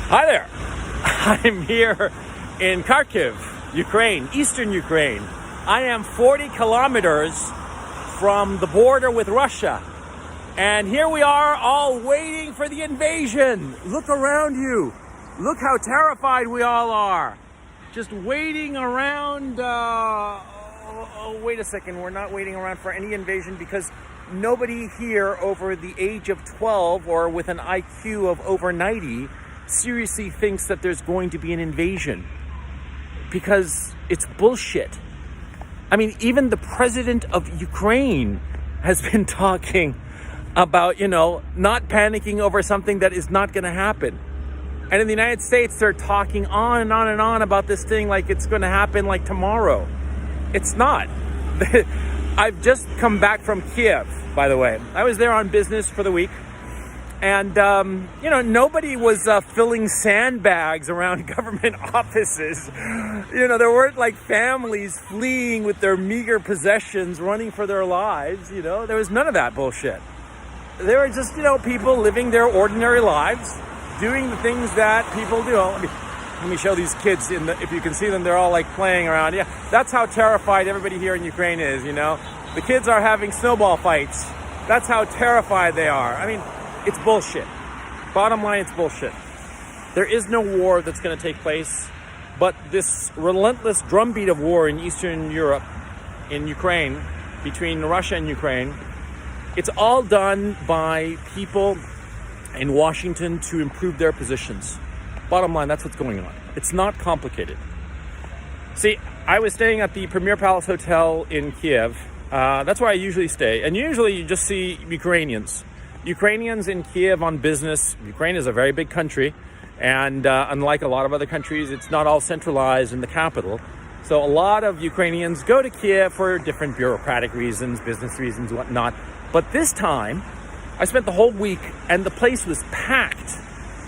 Hi there. I'm here in Kharkiv, Ukraine, eastern Ukraine. I am 40 kilometers from the border with Russia. And here we are all waiting for the invasion. Look around you. Look how terrified we all are. Just waiting around. Wait a second. We're not waiting around for any invasion because nobody here over the age of 12 or with an IQ of over 90 seriously thinks that there's going to be an invasion, because it's bullshit. I mean, even the president of Ukraine has been talking about, not panicking over something that is not going to happen. And in the United States, they're talking on and on and on about this thing like it's going to happen like tomorrow. It's not. I've just come back from Kiev, by the way. I was there on business for the week. And, nobody was filling sandbags around government offices. There weren't like families fleeing with their meager possessions, running for their lives. There was none of that bullshit. There were just, people living their ordinary lives, doing the things that people do. Let me show these kids, if you can see them, they're all like playing around. Yeah, that's how terrified everybody here in Ukraine is, The kids are having snowball fights. That's how terrified they are. I mean, it's bullshit. Bottom line, it's bullshit. There is no war that's going to take place, but this relentless drumbeat of war in Eastern Europe, in Ukraine, between Russia and Ukraine, it's all done by people in Washington to improve their positions. Bottom line, that's what's going on. It's not complicated. See, I was staying at the Premier Palace Hotel in Kiev. That's where I usually stay. And usually you just see Ukrainians in Kiev on business. Ukraine is a very big country, and unlike a lot of other countries, it's not all centralized in the capital. So a lot of Ukrainians go to Kiev for different bureaucratic reasons, business reasons, whatnot. But this time, I spent the whole week, and the place was packed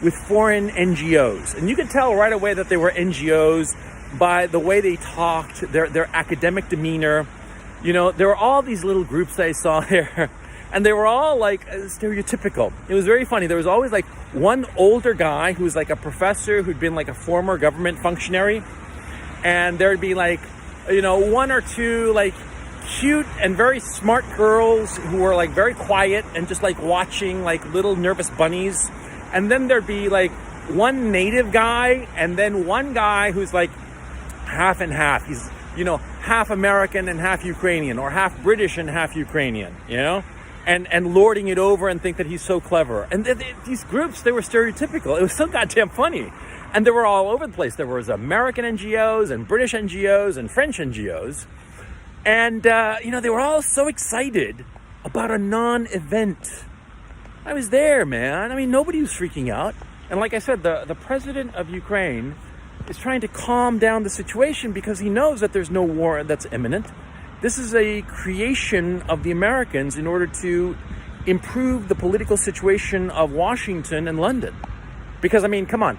with foreign NGOs. And you could tell right away that they were NGOs by the way they talked, their academic demeanor. There were all these little groups I saw there. And they were all like stereotypical. It was very funny. There was always like one older guy who was like a professor who'd been like a former government functionary. And there'd be like, one or two like cute and very smart girls who were like very quiet and just like watching like little nervous bunnies. And then there'd be like one native guy and then one guy who's like half and half. He's, half American and half Ukrainian, or half British and half Ukrainian, And lording it over and think that he's so clever. And these groups, they were stereotypical. It was so goddamn funny. And they were all over the place. There was American NGOs and British NGOs and French NGOs. And, they were all so excited about a non-event. I was there, man. I mean, nobody was freaking out. And like I said, the president of Ukraine is trying to calm down the situation because he knows that there's no war that's imminent. This is a creation of the Americans in order to improve the political situation of Washington and London. Because, come on.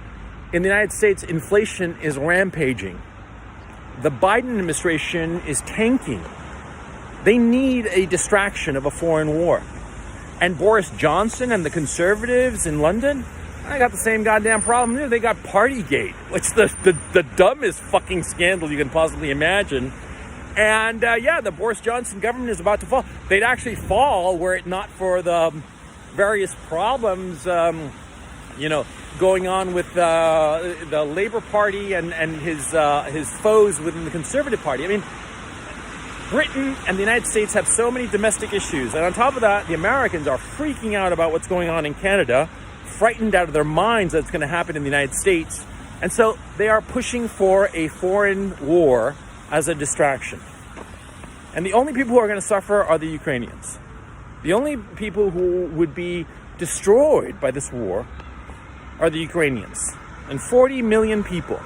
In the United States, inflation is rampaging. The Biden administration is tanking. They need a distraction of a foreign war. And Boris Johnson and the conservatives in London, I got the same goddamn problem. They got Partygate, which is the dumbest fucking scandal you can possibly imagine. And the Boris Johnson government is about to fall. They'd actually fall were it not for the various problems, going on with the Labour Party and his foes within the Conservative Party. Britain and the United States have so many domestic issues. And on top of that, the Americans are freaking out about what's going on in Canada, frightened out of their minds that it's going to happen in the United States. And so they are pushing for a foreign war as a distraction. And the only people who are going to suffer are the Ukrainians. The only people who would be destroyed by this war are the Ukrainians. And 40 million people.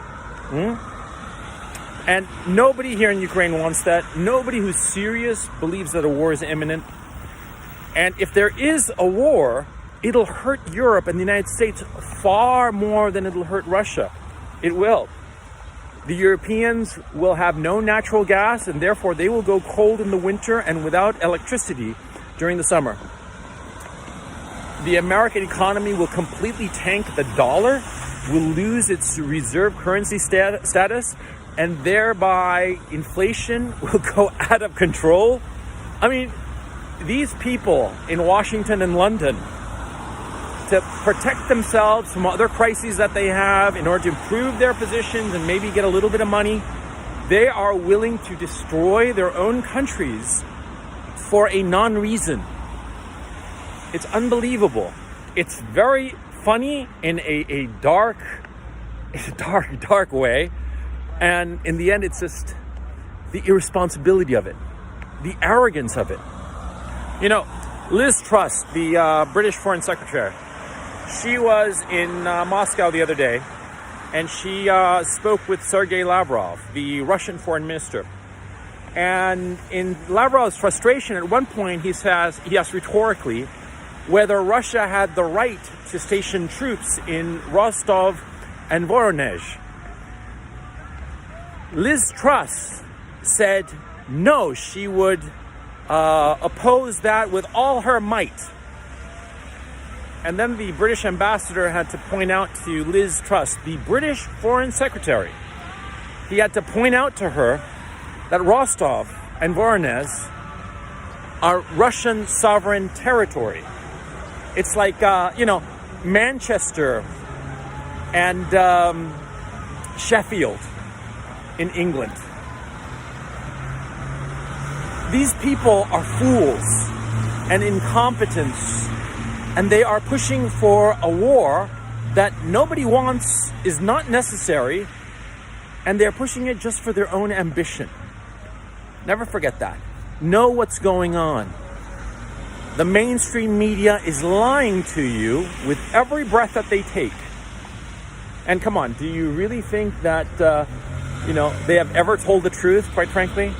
And nobody here in Ukraine wants that. Nobody who's serious believes that a war is imminent. And if there is a war, it'll hurt Europe and the United States far more than it'll hurt Russia. It will. The Europeans will have no natural gas, and therefore they will go cold in the winter and without electricity during the summer. The American economy will completely tank the dollar will lose its reserve currency status, and thereby inflation will go out of control. I mean, these people in Washington and London, to protect themselves from other crises that they have, in order to improve their positions and maybe get a little bit of money, they are willing to destroy their own countries for a non-reason. It's unbelievable. It's very funny in a dark way. And in the end, it's just the irresponsibility of it, the arrogance of it. You know, Liz Truss, the British Foreign Secretary, she was in Moscow the other day, and she spoke with Sergei Lavrov, the Russian foreign minister. And in Lavrov's frustration, at one point he asked rhetorically whether Russia had the right to station troops in Rostov and Voronezh. Liz Truss said no, she would oppose that with all her might. And then the British ambassador had to point out to Liz Truss, the British Foreign Secretary, he had to point out to her that Rostov and Voronezh are Russian sovereign territory. It's like, Manchester and Sheffield in England. These people are fools and incompetents, and they are pushing for a war that nobody wants, is not necessary, and they're pushing it just for their own ambition. Never forget that. Know what's going on. The mainstream media is lying to you with every breath that they take. And come on, do you really think that, they have ever told the truth, quite frankly?